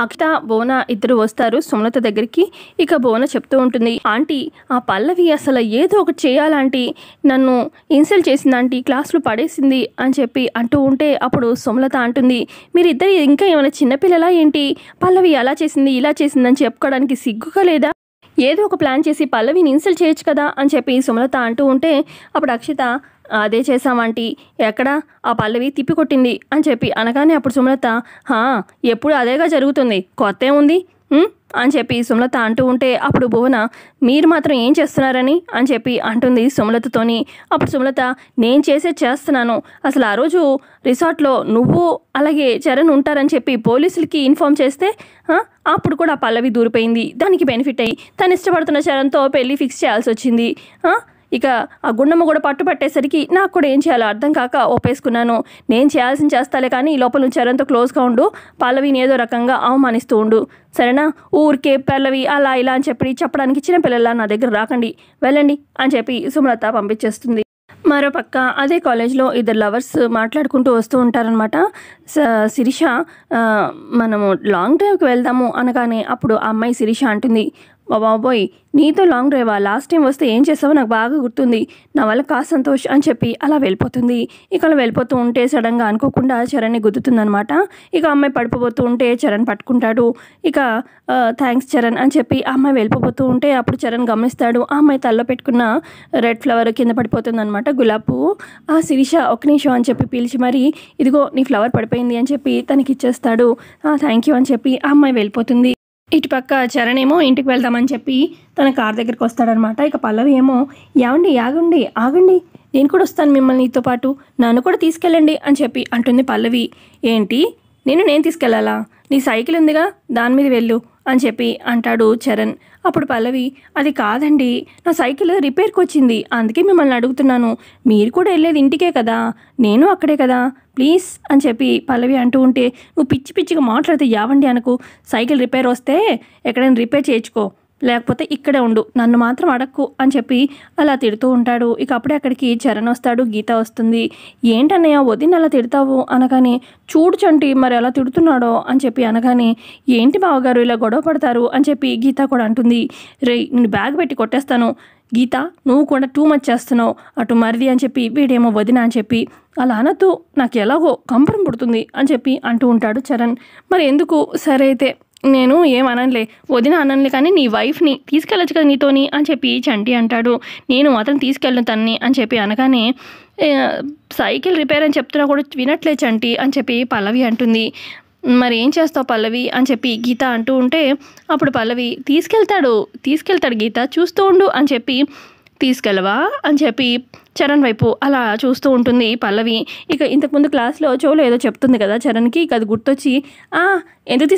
అక్షిత, భువన ఇద్దరు వస్తారు సుమలత దగ్గరికి. ఇక భువన చెప్తూ ఉంటుంది, ఆంటీ ఆ పల్లవి అసలు ఏదో ఒకటి చేయాలంటీ, నన్ను ఇన్సల్ట్ చేసింది ఆంటీ, క్లాసులో పడేసింది అని చెప్పి అంటూ ఉంటే అప్పుడు సుమలత అంటుంది, మీరిద్దరు ఇంకా ఏమైనా చిన్నపిల్లలా ఏంటి? పల్లవి అలా చేసింది ఇలా చేసింది అని చెప్పుకోవడానికి సిగ్గుగా లేదా? ఏదో ఒక ప్లాన్ చేసి పల్లవిని ఇన్సల్ట్ చేయొచ్చు కదా అని చెప్పి సుమలత అంటూ ఉంటే అప్పుడు అక్షిత, అదే చేసామంటీ, ఎక్కడ ఆ పల్లవి తిప్పికొట్టింది అని చెప్పి అనగానే అప్పుడు సుమలత, ఎప్పుడు అదేగా జరుగుతుంది, కొత్త ఏముంది అని చెప్పి సుమలత అంటూ ఉంటే అప్పుడు భువన, మీరు మాత్రం ఏం చేస్తున్నారని అని చెప్పి అంటుంది సుమలతతోని. అప్పుడు సుమలత, నేను చేస్తున్నాను, అసలు ఆ రోజు రిసార్ట్లో నువ్వు అలాగే చరణ్ ఉంటారని చెప్పి పోలీసులకి ఇన్ఫామ్ చేస్తే అప్పుడు కూడా పల్లవి దూరిపోయింది, దానికి బెనిఫిట్ అయ్యి తను ఇష్టపడుతున్న చరణ్తో పెళ్ళి ఫిక్స్ చేయాల్సి వచ్చింది. ఇక ఆ గుండమ్మ కూడా పట్టుపట్టేసరికి నాకు కూడా ఏం చేయాలో అర్థం కాక ఒప్పేసుకున్నాను. నేను చేయాల్సింది చేస్తాలే కానీ లోపల నుంచి చరణ్తో క్లోజ్గా ఉండు, పల్లవిని ఏదో రకంగా అవమానిస్తూ ఉండు, సరేనా? ఊరికే పల్లవి అలా ఇలా అని చెప్పడానికి చిన్న పిల్లల నా దగ్గర రాకండి, వెళ్ళండి అని చెప్పి సుమలత పంపించేస్తుంది. మరోపక్క అదే కాలేజ్లో ఇద్దరు లవర్స్ మాట్లాడుకుంటూ వస్తూ ఉంటారనమాట. శిరీష, మనము లాంగ్ డ్రైవ్కి వెళ్దాము అనగానే అప్పుడు ఆ అమ్మాయి శిరీష అంటుంది, బాబోయ్ నీతో లాంగ్ డ్రైవా, లాస్ట్ టైం వస్తే ఏం చేసావో నాకు బాగా గుర్తుంది, నా వల్ల కాస్త సంతోష్ అని చెప్పి అలా వెళ్ళిపోతుంది. ఇక అలా వెళ్ళిపోతూ ఉంటే సడన్గా అనుకోకుండా చరణ్ని గుద్దుతుందనమాట. ఇక అమ్మాయి పడిపోతూ ఉంటే చరణ్ పట్టుకుంటాడు. ఇక థ్యాంక్స్ చరణ్ అని చెప్పి ఆ అమ్మాయి వెళ్ళిపోతూ ఉంటే అప్పుడు చరణ్ గమనిస్తాడు, ఆ అమ్మాయి తల్లో పెట్టుకున్న రెడ్ ఫ్లవర్ కింద పడిపోతుంది అనమాట, గులాబ్ పువ్వు. ఆ శిరీష ఒక్క నిమిషం అని చెప్పి పిలిచి మరి ఇదిగో నీ ఫ్లవర్ పడిపోయింది అని చెప్పి తనకి ఇచ్చేస్తాడు. థ్యాంక్ యూ అని చెప్పి ఆ అమ్మాయి వెళ్ళిపోతుంది. ఇటుపక్క చరణ్ ఏమో ఇంటికి వెళ్దామని చెప్పి తన కార్ దగ్గరికి వస్తాడనమాట. ఇక పల్లవి ఏమో, ఏమండి ఆగండి, నేను కూడా వస్తాను మిమ్మల్ని నీతో పాటు, నన్ను కూడా తీసుకెళ్ళండి అని చెప్పి అంటుంది పల్లవి. ఏంటి నేను తీసుకెళ్ళాలా? నీ సైకిల్ ఉందిగా దాని మీద వెళ్ళు అని చెప్పి అంటాడు చరణ్. అప్పుడు పల్లవి, అది కాదండి, నా సైకిల్ రిపేర్కి వచ్చింది, అందుకే మిమ్మల్ని అడుగుతున్నాను, మీరు కూడా వెళ్ళేది ఇంటికే కదా, నేను అక్కడే కదా, ప్లీజ్ అని చెప్పి పల్లవి అంటూ ఉంటే, నువ్వు పిచ్చిగా మాట్లాడితే యావండి అనకు, సైకిల్ రిపేర్ వస్తే ఎక్కడైనా రిపేర్ చేయించుకో, లేకపోతే ఇక్కడే ఉండు, నన్ను మాత్రం అడక్కు అని చెప్పి అలా తిడుతూ ఉంటాడు. ఇక అప్పుడే అక్కడికి చరణ్ వస్తాడు, గీత వస్తుంది. ఏంటన్నయ్య వదిన అలా తిడతావు అనగానే, చూడు చంటి మరి అలా తిడుతున్నాడో అని చెప్పి అనగానే, ఏంటి బావగారు ఇలా గొడవ పడతారు అని చెప్పి గీత కూడా అంటుంది. రే నేను బ్యాగ్ పెట్టి కొట్టేస్తాను, గీత నువ్వు కూడా టూ మచ్ చేస్తున్నావు, అటు మరిది అని చెప్పి వీడేమో వదిన అని చెప్పి అలా అనద్దు, నాకు ఎలాగో కంపరం పుడుతుంది అని చెప్పి అంటూ ఉంటాడు చరణ్. మరి ఎందుకు, సరే అయితే నేను ఏమనలే, వదిన అనలే, కానీ నీ వైఫ్ని తీసుకెళ్ళచ్చు కదా నీతోని అని చెప్పి చంటి అంటాడు. నేను మాత్రం తీసుకెళ్ళను తన్ని అని చెప్పి అనగానే, సైకిల్ రిపేర్ అని చెప్తున్నా కూడా వినట్లే చంటి అని చెప్పి పల్లవి అంటుంది. మరి ఏం చేస్తావు పల్లవి అని చెప్పి గీత అంటూ ఉంటే అప్పుడు పల్లవి, తీసుకెళ్తాడు గీత, చూస్తూ ఉండు అని చెప్పి, తీసుకెళ్ళవా అని చెప్పి చరణ్ వైపు అలా చూస్తూ ఉంటుంది పల్లవి. ఇక ఇంతకుముందు క్లాస్లో చెవులో ఏదో చెప్తుంది కదా చరణ్కి, ఇక అది గుర్తొచ్చి, ఎందుకు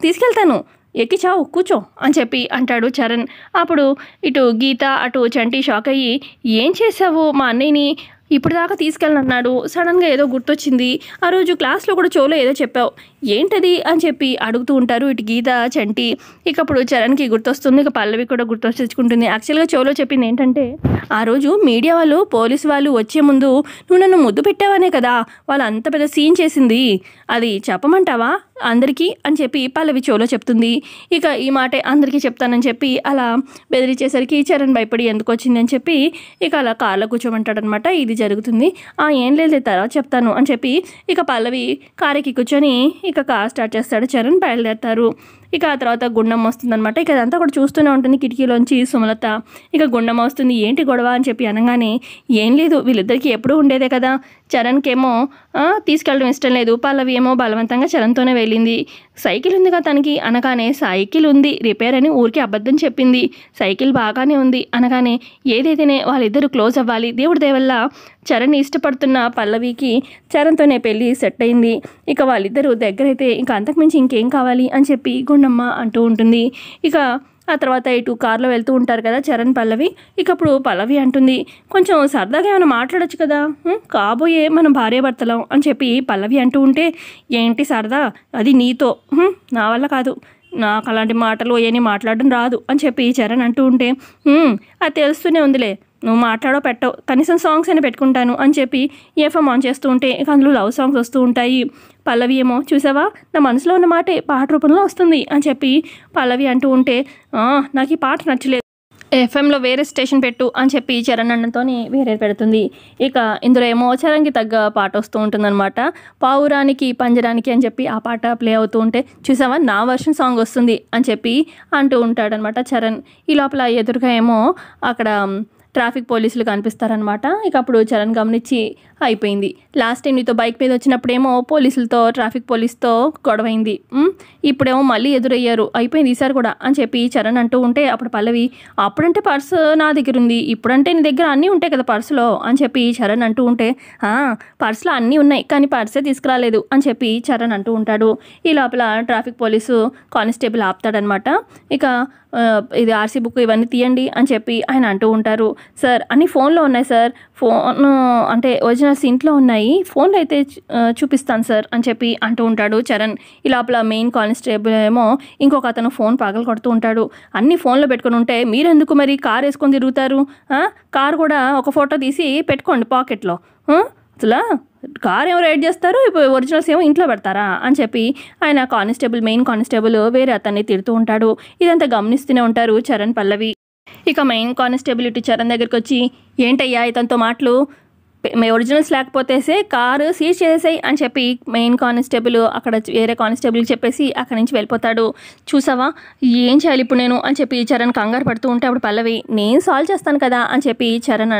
తీసుకెళ్తాను, ఎక్కి చావు కూర్చో అని చెప్పి అంటాడు చరణ్. అప్పుడు ఇటు గీత అటు చంటి షాక్ అయ్యి, ఏం చేసావు మా అన్నయ్యని, ఇప్పుడు దాకా తీసుకెళ్ళనన్నాడు, సడన్గా ఏదో గుర్తొచ్చింది, ఆ రోజు క్లాస్లో కూడా చెవులో ఏదో చెప్పావు, ఏంటది అని చెప్పి అడుగుతూ ఉంటారు ఇటు గీత చంటి. ఇక అప్పుడు చరణ్కి గుర్తొస్తుంది, ఇక పల్లవి కూడా గుర్తొచ్చుకుంటుంది. యాక్చువల్గా చెవులో చెప్పింది ఏంటంటే, ఆ రోజు మీడియా వాళ్ళు పోలీసు వాళ్ళు వచ్చే ముందు నువ్వు నన్ను ముద్దు పెట్టావనే కదా వాళ్ళు అంత పెద్ద సీన్ చేసింది, అది చెప్పమంటావా అందరికీ అని చెప్పి పల్లవి చెవులో చెప్తుంది. ఇక ఈ మాటే అందరికీ చెప్తానని చెప్పి అలా బెదిరించేసరికి చరణ్ భయపడి ఎందుకు వచ్చిందని చెప్పి ఇక అలా కార్లో కూర్చోమంటాడనమాట. ఇది జరుగుతుంది. ఏం లేదు తర్వాత చెప్తాను అని చెప్పి ఇక పల్లవి కారుకి కూర్చొని ఇక కార్ స్టార్ట్ చేస్తాడు చరణ్, బయలుదేరుతారు. ఇక ఆ తర్వాత గుండమ్మ వస్తుందనమాట. ఇక అదంతా కూడా చూస్తూనే ఉంటుంది కిటికీలోంచి సుమలత. ఇక గుండమ్మ వస్తుంది, ఏంటి గొడవ అని చెప్పి అనగానే, ఏం లేదు వీళ్ళిద్దరికీ ఎప్పుడూ ఉండేదే కదా, చరణ్కేమో తీసుకెళ్ళడం ఇష్టం లేదు, పల్లవి ఏమో బలవంతంగా చరణ్తోనే వెళ్ళింది, సైకిల్ ఉందిగా తనకి అనగానే, సైకిల్ ఉంది రిపేర్ అని ఊరికి అబద్ధం చెప్పింది, సైకిల్ బాగానే ఉంది అనగానే, ఏదైతేనే వాళ్ళిద్దరూ క్లోజ్ అవ్వాలి, దేవుడి దయవల్ల చరణ్ని ఇష్టపడుతున్న పల్లవికి చరణ్తోనే పెళ్ళి సెట్ అయింది, ఇక వాళ్ళిద్దరూ దగ్గరైతే ఇంకా అంతకుమించి ఇంకేం కావాలి అని చెప్పి గుండమ్మ అంటూ ఉంటుంది. ఇక ఆ తర్వాత ఇటు కారులో వెళ్తూ ఉంటారు కదా చరణ్ పల్లవి. ఇక అప్పుడు పల్లవి అంటుంది, కొంచెం సరదాగా ఏమైనా మాట్లాడొచ్చు కదా, కాబోయే మనం భార్యాభర్తలం అని చెప్పి పల్లవి అంటూ ఉంటే, ఏంటి సరదా, అది నీతో, నా వల్ల కాదు, నాకు అలాంటి మాటలు ఏమీ మాట్లాడడం రాదు అని చెప్పి చరణ్ అంటూ ఉంటే అది తెలుస్తూనే ఉందిలే, నువ్వు మాట్లాడో పెట్టవు, కనీసం సాంగ్స్ అయినా పెట్టుకుంటాను అని చెప్పి ఎఫ్ఎం ఆన్ చేస్తూ ఉంటే ఇక అందులో లవ్ సాంగ్స్ వస్తూ ఉంటాయి. పల్లవి ఏమో చూసావా నా మనసులో ఉన్న మాటే పాట రూపంలో వస్తుంది అని చెప్పి పల్లవి అంటూ ఉంటే నాకు ఈ పాట నచ్చలేదు, ఎఫ్ఎంలో వేరే స్టేషన్ పెట్టు అని చెప్పి చరణ్ అన్నతో వేరే పెడుతుంది. ఇక ఇందులో ఏమో చరణ్కి తగ్గ పాట వస్తూ ఉంటుందన్నమాట. పావురానికి పంజరానికి అని చెప్పి ఆ పాట ప్లే అవుతూ ఉంటే చూసావా నా వర్షన్ సాంగ్ వస్తుంది అని చెప్పి అంటూ ఉంటాడనమాట చరణ్. ఈ లోపల ఎదురుగా ఏమో అక్కడ ట్రాఫిక్ పోలీసులు కనిపిస్తారనమాట. ఇక అప్పుడు చరణ్ గమనించి అయిపోయింది, లాస్ట్ టైం నీతో బైక్ మీద వచ్చినప్పుడేమో పోలీసులతో ట్రాఫిక్ పోలీస్తో గొడవైంది, ఇప్పుడేమో మళ్ళీ ఎదురయ్యారు, అయిపోయింది ఈసారి కూడా అని చెప్పి చరణ్ అంటూ ఉంటే అప్పుడు పల్లవి అప్పుడంటే పర్సు నా దగ్గర ఉంది, ఇప్పుడంటే నీ దగ్గర అన్నీ ఉంటాయి కదా పర్సులో అని చెప్పి చరణ్ అంటూ ఉంటే పర్సులో అన్నీ ఉన్నాయి కానీ పర్సే తీసుకురాలేదు అని చెప్పి చరణ్ అంటూ ఉంటాడు. ఈ లోపల ట్రాఫిక్ పోలీసు కానిస్టేబుల్ ఆపుతాడనమాట. ఇక ఇది ఆర్సీ బుక్ ఇవన్నీ తీయండి అని చెప్పి ఆయన అంటూ ఉంటారు. సార్ అన్నీ ఫోన్లో ఉన్నాయి సార్, ఫోన్ అంటే ఒరిజినల్స్ ఇంట్లో ఉన్నాయి, ఫోన్లో అయితే చూపిస్తాను సార్ అని చెప్పి అంటూ ఉంటాడు చరణ్. ఈ లోపల మెయిన్ కానిస్టేబుల్ ఏమో ఇంకొక అతను ఫోన్ పగలు కొడుతూ ఉంటాడు. అన్నీ ఫోన్లో పెట్టుకుని ఉంటే మీరెందుకు మరి కార్ వేసుకొని తిరుగుతారు, కార్ కూడా ఒక ఫోటో తీసి పెట్టుకోండి పాకెట్లో, అసలు కార్ ఏమో రైడ్ చేస్తారు, ఇప్పుడు ఒరిజినల్స్ ఏమో ఇంట్లో పెడతారా అని చెప్పి ఆయన కానిస్టేబుల్ మెయిన్ కానిస్టేబుల్ వేరే అతన్ని తిడుతూ ఉంటాడు. ఇదంతా గమనిస్తూనే ఉంటారు చరణ్ పల్లవి. ఇక మెయిన్ కానిస్టేబుల్ ఇటు చరణ్ దగ్గరికి వచ్చి ఏంటయ్యా ఇతనితో మాటలు, ఒరిజినల్స్ లేకపోతేసే కారు సీజ్ చేసేసాయి అని చెప్పి మెయిన్ కానిస్టేబుల్ అక్కడ వేరే కానిస్టేబుల్కి చెప్పేసి అక్కడి నుంచి వెళ్ళిపోతాడు. చూసావా ఏం చేయాలి ఇప్పుడు నేను అని చెప్పి చరణ్ కంగారు పడుతూ ఉంటే అప్పుడు పల్లవి నేను సాల్వ్ చేస్తాను కదా అని చెప్పి చరణ్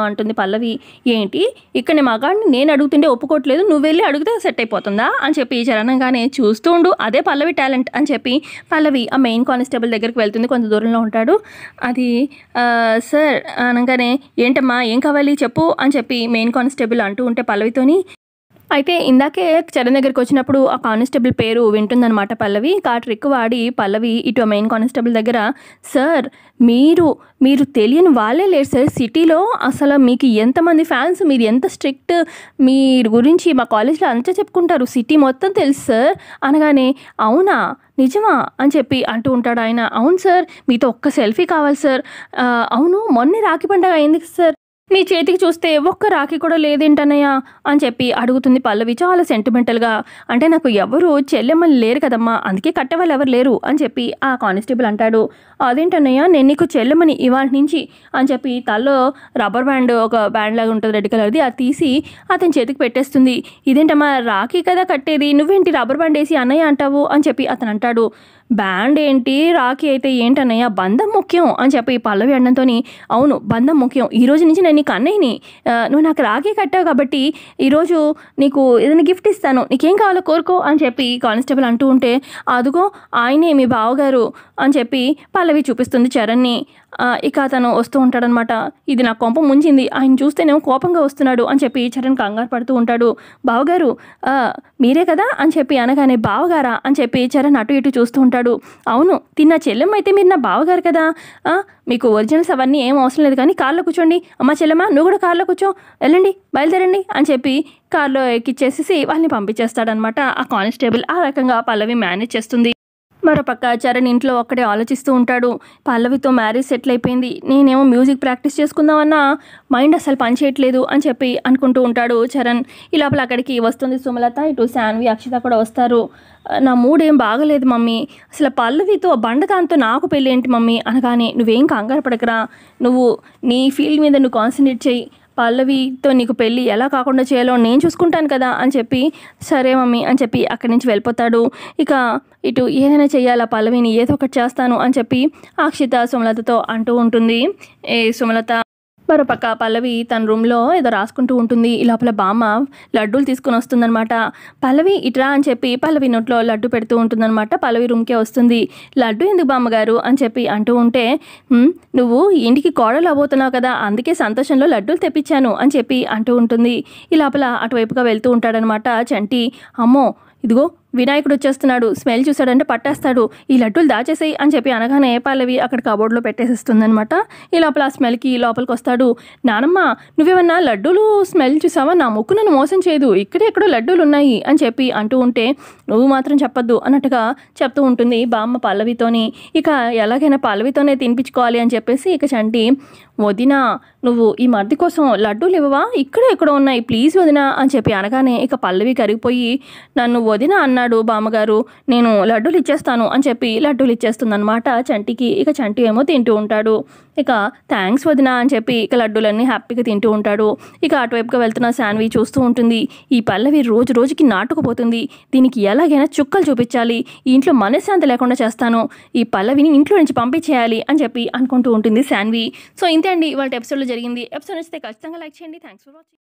అంటుంది. పల్లవి ఏంటి ఇక్కడ మగాడిని నేను అడుగుతుంటే ఒప్పుకోవట్లేదు, నువ్వు వెళ్ళి అడిగితే సెట్ అయిపోతుందా అని చెప్పి చరణ్ అనగానే చూస్తూ ఉండు అదే పల్లవి టాలెంట్ అని చెప్పి పల్లవి ఆ మెయిన్ కానిస్టేబుల్ దగ్గరికి వెళ్తుంది. కొంత దూరంలో ఉంటాడు. అది సార్ అనగానే ఏంటమ్మా ఏం కావాలి చెప్పు అని చెప్పి మెయిన్ కానిస్టేబుల్ అంటూ ఉంటే పల్లవితోని అయితే ఇందాకే చరణ్ దగ్గరికి వచ్చినప్పుడు ఆ కానిస్టేబుల్ పేరు వింటుందన్నమాట పల్లవి. ఆ ట్రిక్ వాడి పల్లవి ఇటు మెయిన్ కానిస్టేబుల్ దగ్గర సార్ మీరు తెలియని వాళ్ళే లేరు సార్ సిటీలో, అసలు మీకు ఎంతమంది ఫ్యాన్స్, మీరు ఎంత స్ట్రిక్ట్, మీ గురించి మా కాలేజ్లో అంతా చెప్పుకుంటారు, సిటీ మొత్తం తెలుసు సార్ అనగానే అవునా నిజమా అని చెప్పి అంటూ ఉంటాడు ఆయన. అవును సార్ మీతో ఒక్క సెల్ఫీ కావాలి సార్, అవును మొన్నే రాఖీ పండుగ అయింది సార్, నీ చేతికి చూస్తే ఒక్క రాఖీ కూడా లేదేంటన్నయ్య అని చెప్పి అడుగుతుంది పల్లవి చాలా సెంటిమెంటల్గా. అంటే నాకు ఎవరు చెల్లెమ్మలు లేరు కదమ్మా, అందుకే కట్టేవాళ్ళు ఎవరు లేరు అని చెప్పి ఆ కానిస్టేబుల్ అంటాడు. అదేంటన్నయ్య నేను నీకు చెల్లెమ్మని ఇవాళ నుంచి అని చెప్పి తల్లో రబ్బర్ బ్యాండ్ ఒక బ్యాండ్ లాగా ఉంటుంది రెడ్ కలర్ది, అది తీసి అతని చేతికి పెట్టేస్తుంది. ఇదేంటమ్మా రాఖీ కదా కట్టేది, నువ్వేంటి రబ్బర్ బ్యాండ్ వేసి అన్నయ్య అంటావు అని చెప్పి అతను అంటాడు. బ్యాండ్ ఏంటి రాఖీ అయితే ఏంటన్నయ్య, బంధం ముఖ్యం అని చెప్పి పల్లవి అన్నంతో అవును బంధం ముఖ్యం, ఈరోజు నుంచి నేను నీకు అన్నయ్యని, నువ్వు నాకు రాఖీ కట్టావు కాబట్టి ఈరోజు నీకు ఏదైనా గిఫ్ట్ ఇస్తాను, నీకేం కావాలో కోరుకో అని చెప్పి కానిస్టేబుల్ అంటూ ఉంటే అదుగో ఆయనే మీ బావగారు అని చెప్పి పల్లవి చూపిస్తుంది చరణ్ని. ఇక అతను వస్తూ ఉంటాడనమాట. ఇది నా కొంప ముంచింది, ఆయన చూస్తేనేమో కోపంగా వస్తున్నాడు అని చెప్పి చరణ్ కంగారు పడుతూ ఉంటాడు. బావగారు మీరే కదా అని చెప్పి అనగానే బావగారా అని చెప్పి చరణ్ అటు ఇటు చూస్తూ ఉంటాడు. అవును తిన్న చెల్లెమ్మ అయితే మీరు నా బావగారు కదా, మీకు ఒరిజినల్స్ అవన్నీ ఏం అవసరం లేదు కానీ కార్లో కూర్చోండి, అమ్మ చెల్లెమ్మ నువ్వు కూడా కార్లో కూర్చో, వెళ్ళండి బయలుదేరండి అని చెప్పి కార్లో ఎక్కిచ్చేసేసి వాళ్ళని పంపించేస్తాడనమాట ఆ కానిస్టేబుల్. ఆ రకంగా పల్లవి మేనేజ్ చేస్తుంది. మరోపక్క చరణ్ ఇంట్లో ఒక్కడే ఆలోచిస్తూ ఉంటాడు. పల్లవితో మ్యారేజ్ సెటిల్ అయిపోయింది, నేనేమో మ్యూజిక్ ప్రాక్టీస్ చేసుకుందామన్నా మైండ్ అసలు పనిచేయట్లేదు అని చెప్పి అనుకుంటూ ఉంటాడు చరణ్. ఈ లోపల అక్కడికి వస్తుంది సుమలత, ఇటు శాన్వి అక్షిత కూడా వస్తారు. నా మూడ్ ఏం బాగలేదు మమ్మీ, అసలు పల్లవితో బండదాంతో నాకు పెళ్ళి ఏంటి మమ్మీ అనగానే నువ్వేం కంగారు పడకరా, నువ్వు నీ ఫీల్డ్ మీద నువ్వు కాన్సన్ట్రేట్ చేయి, పల్లవితో నీకు పెళ్ళి ఎలా కాకుండా చేయాలో నేను చూసుకుంటాను కదా అని చెప్పి సరే మమ్మీ అని చెప్పి అక్కడి నుంచి వెళ్ళిపోతాడు. ఇక ఇటు ఏదైనా చెయ్యాలా పల్లవిని ఏదో ఒకటి చేస్తాను అని చెప్పి అక్షిత సుమలతతో అంటూ ఉంటుంది. సుమలత మరోపక్క పల్లవి తన రూమ్లో ఏదో రాసుకుంటూ ఉంటుంది. ఈ లోపల బామ్మ లడ్డూలు తీసుకుని వస్తుందనమాట. పల్లవి ఇట్రా అని చెప్పి పల్లవి నోట్లో లడ్డు పెడుతూ ఉంటుందన్నమాట. పల్లవి రూమ్కే వస్తుంది. లడ్డు ఎందుకు బామ్మగారు అని చెప్పి అంటూ ఉంటే నువ్వు ఇంటికి కోడలు అవ్వబోతున్నావు కదా, అందుకే సంతోషంలో లడ్డూలు తెప్పించాను అని చెప్పి అంటూ ఉంటుంది. ఈ లోపల అటువైపుగా వెళ్తూ ఉంటాడనమాట చంటి. అమ్మో ఇదిగో వినాయకుడు వచ్చేస్తున్నాడు, స్మెల్ చూసాడంటే పట్టేస్తాడు, ఈ లడ్డూలు దాచేసేయి అని చెప్పి అనగానే పల్లవి అక్కడ కబోర్డ్లో పెట్టేసిస్తుందనమాట. ఈ లోపల ఆ స్మెల్కి లోపలికి వస్తాడు. నానమ్మ నువ్వేమన్నా లడ్డూలు స్మెల్ చూసావా, నా ముక్కు నన్ను మోసం చేయదు, ఇక్కడే ఎక్కడో లడ్డూలు ఉన్నాయి అని చెప్పి అంటూ ఉంటే నువ్వు మాత్రం చెప్పొద్దు అన్నట్టుగా చెప్తూ ఉంటుంది బామ్మ పల్లవితోని. ఇక ఎలాగైనా పల్లవితోనే తినిపించుకోవాలి అని చెప్పేసి ఇక చంటి, వదినా నువ్వు ఈ మర్ది కోసం లడ్డూలు ఇవ్వవా, ఇక్కడే ఎక్కడో ఉన్నాయి, ప్లీజ్ వదినా అని చెప్పి అనగానే ఇక పల్లవి కరిగిపోయి, నన్ను వదినా అన్నాడు బామ్మగారు, నేను లడ్డూలు ఇచ్చేస్తాను అని చెప్పి లడ్డూలు ఇచ్చేస్తుందన్నమాట చంటికి. ఇక చంటి ఏమో తింటూ ఉంటాడు. ఇక థ్యాంక్స్ వదినా అని చెప్పి ఇక లడ్డూలన్నీ హ్యాపీగా తింటూ ఉంటాడు. ఇక అటువైపుగా వెళ్తున్న శాన్వి చూస్తూ ఉంటుంది. ఈ పల్లవి రోజు రోజుకి నాటుకుపోతుంది, దీనికి ఎలాగైనా చుక్కలు చూపించాలి, ఈ ఇంట్లో మనశ్శాంతి లేకుండా చేస్తాను, ఈ పల్లవిని ఇంట్లో నుంచి పంపించేయాలి అని చెప్పి అనుకుంటూ ఉంటుంది శాన్వి. సో ఇంతే అండి ఇవాళ ఎపిసోడ్లో జరిగింది. ఎపిసోడ్ నచ్చితే ఖచ్చితంగా లైక్ చేయండి. Thanks for watching.